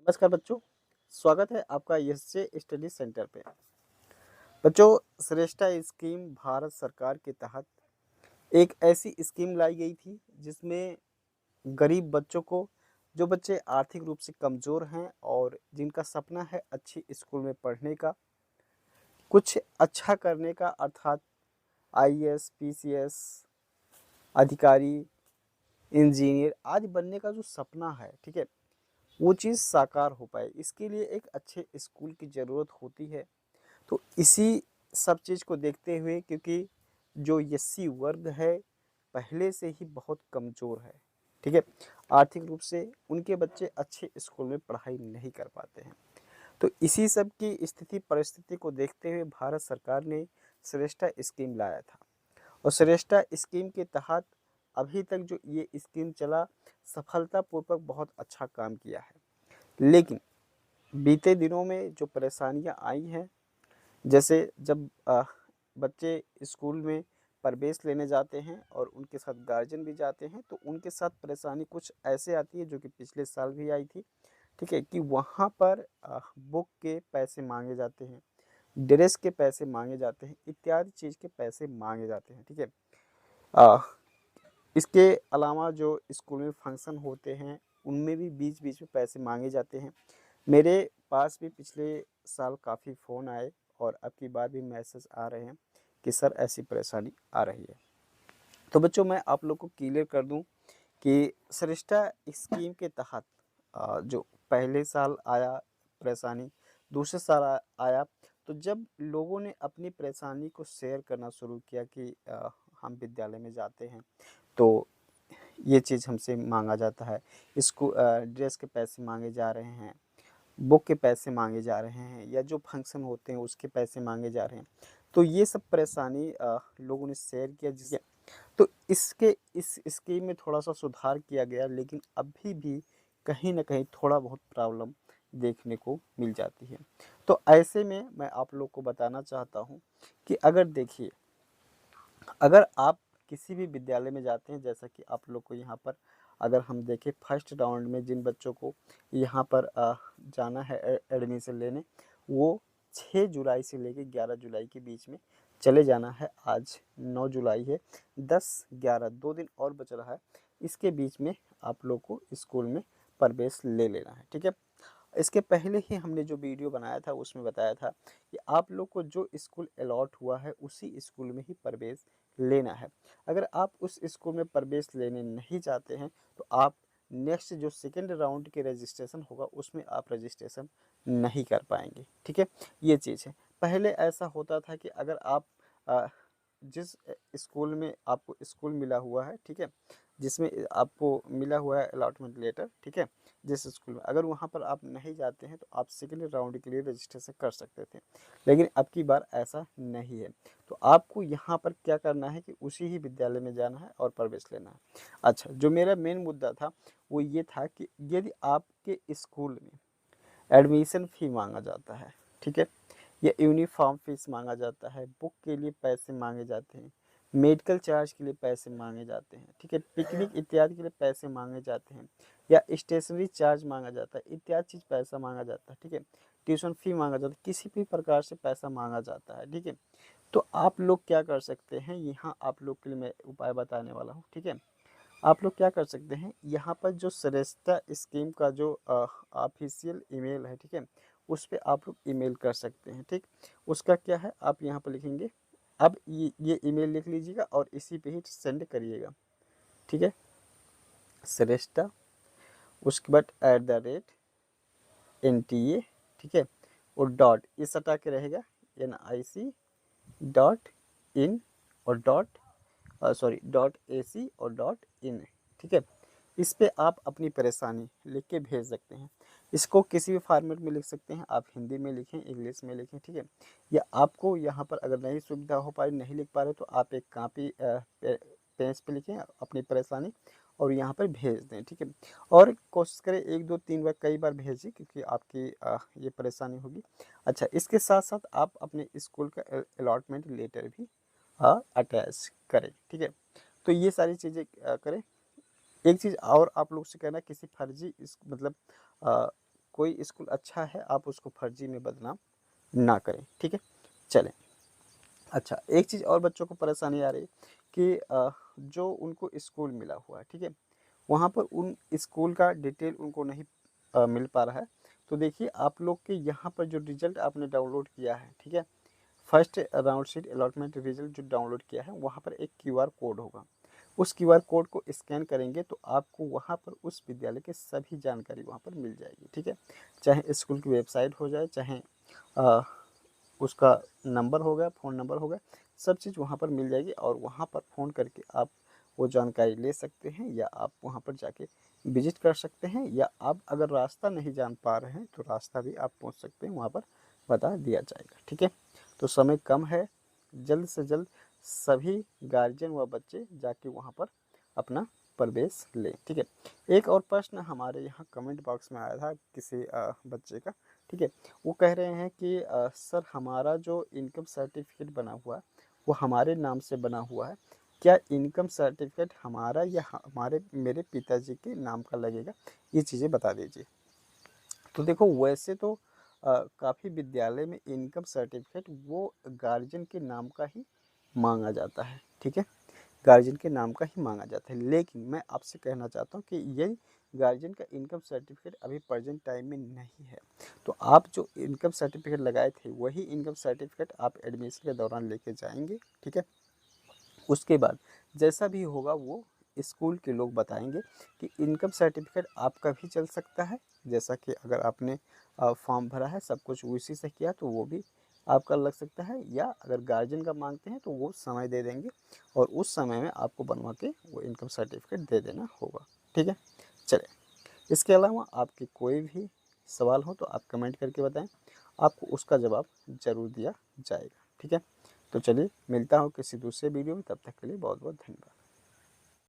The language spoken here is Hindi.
नमस्कार बच्चों, स्वागत है आपका एसजे स्टडी सेंटर पे। बच्चों, श्रेष्ठा स्कीम भारत सरकार के तहत एक ऐसी स्कीम लाई गई थी जिसमें गरीब बच्चों को, जो बच्चे आर्थिक रूप से कमज़ोर हैं और जिनका सपना है अच्छी स्कूल में पढ़ने का, कुछ अच्छा करने का, अर्थात आईएएस, पीसीएस अधिकारी, इंजीनियर आदि बनने का जो सपना है, ठीक है, वो चीज़ साकार हो पाए, इसके लिए एक अच्छे स्कूल की ज़रूरत होती है। तो इसी सब चीज़ को देखते हुए, क्योंकि जो एससी वर्ग है पहले से ही बहुत कमज़ोर है, ठीक है, आर्थिक रूप से उनके बच्चे अच्छे स्कूल में पढ़ाई नहीं कर पाते हैं। तो इसी सब की स्थिति परिस्थिति को देखते हुए भारत सरकार ने श्रेष्ठा स्कीम लाया था, और श्रेष्ठा स्कीम के तहत अभी तक जो ये स्कीम चला, सफलतापूर्वक बहुत अच्छा काम किया है। लेकिन बीते दिनों में जो परेशानियां आई हैं, जैसे जब बच्चे स्कूल में प्रवेश लेने जाते हैं और उनके साथ गार्जियन भी जाते हैं, तो उनके साथ परेशानी कुछ ऐसे आती है जो कि पिछले साल भी आई थी, ठीक है, कि वहाँ पर बुक के पैसे मांगे जाते हैं, ड्रेस के पैसे मांगे जाते हैं, इत्यादि चीज़ के पैसे मांगे जाते हैं, ठीक है। अ, इसके अलावा जो स्कूल में फंक्शन होते हैं उनमें भी बीच बीच में पैसे मांगे जाते हैं। मेरे पास भी पिछले साल काफ़ी फ़ोन आए और अब की बार भी मैसेज आ रहे हैं कि सर ऐसी परेशानी आ रही है। तो बच्चों, मैं आप लोग को क्लियर कर दूं कि सरिष्ठा स्कीम के तहत जो पहले साल आया परेशानी, दूसरे साल आया, तो जब लोगों ने अपनी परेशानी को शेयर करना शुरू किया कि हम विद्यालय में जाते हैं तो ये चीज़ हमसे मांगा जाता है, इसको ड्रेस के पैसे मांगे जा रहे हैं, बुक के पैसे मांगे जा रहे हैं, या जो फंक्शन होते हैं उसके पैसे मांगे जा रहे हैं। तो ये सब परेशानी लोगों ने शेयर किया, जिसके तो इसके इस स्कीम में थोड़ा सा सुधार किया गया, लेकिन अभी भी कहीं ना कहीं थोड़ा बहुत प्रॉब्लम देखने को मिल जाती है। तो ऐसे में मैं आप लोग को बताना चाहता हूँ कि अगर देखिए, अगर आप किसी भी विद्यालय में जाते हैं, जैसा कि आप लोग को यहाँ पर अगर हम देखें फर्स्ट राउंड में जिन बच्चों को यहाँ पर जाना है एडमिशन लेने, वो 6 जुलाई से लेकर 11 जुलाई के बीच में चले जाना है। आज 9 जुलाई है, 10, 11 2 दिन और बच रहा है, इसके बीच में आप लोग को स्कूल में प्रवेश ले लेना है, ठीक है। इसके पहले ही हमने जो वीडियो बनाया था उसमें बताया था कि आप लोग को जो स्कूल अलॉट हुआ है उसी स्कूल में ही प्रवेश लेना है। अगर आप उस स्कूल में प्रवेश लेने नहीं चाहते हैं तो आप नेक्स्ट जो सेकेंड राउंड के रजिस्ट्रेशन होगा उसमें आप रजिस्ट्रेशन नहीं कर पाएंगे, ठीक है। ये चीज़ है, पहले ऐसा होता था कि अगर आप जिस स्कूल में आपको स्कूल मिला हुआ है, ठीक है, जिसमें आपको मिला हुआ है अलॉटमेंट लेटर, ठीक है, जिस स्कूल में अगर वहाँ पर आप नहीं जाते हैं तो आप सेकेंड राउंड के लिए रजिस्ट्रेशन कर सकते थे, लेकिन अब की बार ऐसा नहीं है। तो आपको यहाँ पर क्या करना है कि उसी ही विद्यालय में जाना है और प्रवेश लेना है। अच्छा, जो मेरा मेन मुद्दा था वो ये था कि यदि आपके स्कूल में एडमिशन फ़ी मांगा जाता है, ठीक है, या यूनिफॉर्म फीस मांगा जाता है, बुक के लिए पैसे मांगे जाते हैं, मेडिकल चार्ज के लिए पैसे मांगे जाते हैं, ठीक है, पिकनिक इत्यादि के लिए पैसे मांगे जाते हैं, या स्टेशनरी चार्ज मांगा जाता है, इत्यादि चीज़ पैसा मांगा जाता है, ठीक है, ट्यूशन फ़ी मांगा जाता है, किसी भी प्रकार से पैसा मांगा जाता है, ठीक है। तो आप लोग क्या कर सकते हैं, यहाँ आप लोग के लिए मैं उपाय बताने वाला हूँ, ठीक है। आप लोग क्या कर सकते हैं, यहाँ पर जो श्रेष्ठता स्कीम का जो ऑफिशियल ईमेल है, ठीक है, उस पर आप लोग ईमेल कर सकते हैं, ठीक। उसका क्या है, आप यहाँ पर लिखेंगे, अब ये ईमेल लिख लीजिएगा और इसी पे ही सेंड करिएगा, ठीक है। श्रेष्ठता, उसके बाद @NTA, ठीक है, और डॉट ये सटा के रहेगा, NIC.in और .AC और .in, ठीक है। इस पे आप अपनी परेशानी लिख के भेज सकते हैं। इसको किसी भी फॉर्मेट में लिख सकते हैं, आप हिंदी में लिखें, इंग्लिश में लिखें, ठीक है। या आपको यहाँ पर अगर नहीं सुविधा हो पा रही, नहीं लिख पा रहे, तो आप एक कापी पेज पे लिखें अपनी परेशानी और यहाँ पर भेज दें, ठीक है। और कोशिश करें 1, 2, 3 बार, कई बार भेजिए, क्योंकि आपकी ये परेशानी होगी। अच्छा, इसके साथ साथ आप अपने स्कूल का अलॉटमेंट लेटर भी अटैच करें, ठीक है। तो ये सारी चीज़ें करें। एक चीज़ और आप लोग से कहना, किसी फर्जी इस मतलब कोई स्कूल अच्छा है आप उसको फर्जी में बदनाम ना करें, ठीक है। चलें, अच्छा एक चीज़ और बच्चों को परेशानी आ रही है कि जो उनको स्कूल मिला हुआ है, ठीक है, वहाँ पर उन स्कूल का डिटेल उनको नहीं मिल पा रहा है। तो देखिए आप लोग के यहाँ पर जो रिजल्ट आपने डाउनलोड किया है, ठीक है, first round seat allotment result जो डाउनलोड किया है वहाँ पर एक क्यूआर कोड होगा। उस क्यूआर कोड को स्कैन करेंगे तो आपको वहाँ पर उस विद्यालय की सभी जानकारी वहाँ पर मिल जाएगी, ठीक है। चाहे स्कूल की वेबसाइट हो जाए, चाहे अ, उसका नंबर हो गया, फ़ोन नंबर हो गया, सब चीज़ वहाँ पर मिल जाएगी और वहाँ पर फ़ोन करके आप वो जानकारी ले सकते हैं या आप वहाँ पर जाके विज़िट कर सकते हैं, या आप अगर रास्ता नहीं जान पा रहे हैं तो रास्ता भी आप पूछ सकते हैं, वहाँ पर बता दिया जाएगा, ठीक है। तो समय कम है, जल्द से जल्द सभी गार्जियन व बच्चे जाके वहाँ पर अपना प्रवेश लें, ठीक है। एक और प्रश्न हमारे यहाँ कमेंट बॉक्स में आया था किसी बच्चे का, ठीक है। वो कह रहे हैं कि सर हमारा जो इनकम सर्टिफिकेट बना हुआ है वो हमारे नाम से बना हुआ है, क्या इनकम सर्टिफिकेट हमारा या हमारे मेरे पिताजी के नाम का लगेगा, ये चीज़ें बता दीजिए। तो देखो वैसे तो काफ़ी विद्यालय में इनकम सर्टिफिकेट वो गार्जियन के नाम का ही मांगा जाता है, ठीक है, गार्जियन के नाम का ही मांगा जाता है। लेकिन मैं आपसे कहना चाहता हूँ कि ये गार्जियन का इनकम सर्टिफिकेट अभी प्रेजेंट टाइम में नहीं है। तो आप जो इनकम सर्टिफिकेट लगाए थे वही इनकम सर्टिफिकेट आप एडमिशन के दौरान लेके जाएंगे, ठीक है। उसके बाद जैसा भी होगा वो स्कूल के लोग बताएंगे कि इनकम सर्टिफिकेट आपका भी चल सकता है, जैसा कि अगर आपने फॉर्म भरा है सब कुछ उसी से किया तो वो भी आपका लग सकता है, या अगर गार्जियन का मांगते हैं तो वो समय दे देंगे और उस समय में आपको बनवा के वो इनकम सर्टिफिकेट दे देना होगा, ठीक है। चलिए, इसके अलावा आपके कोई भी सवाल हो तो आप कमेंट करके बताएं, आपको उसका जवाब ज़रूर दिया जाएगा, ठीक है। तो चलिए मिलता हूँ किसी दूसरे वीडियो में, तब तक के लिए बहुत बहुत धन्यवाद।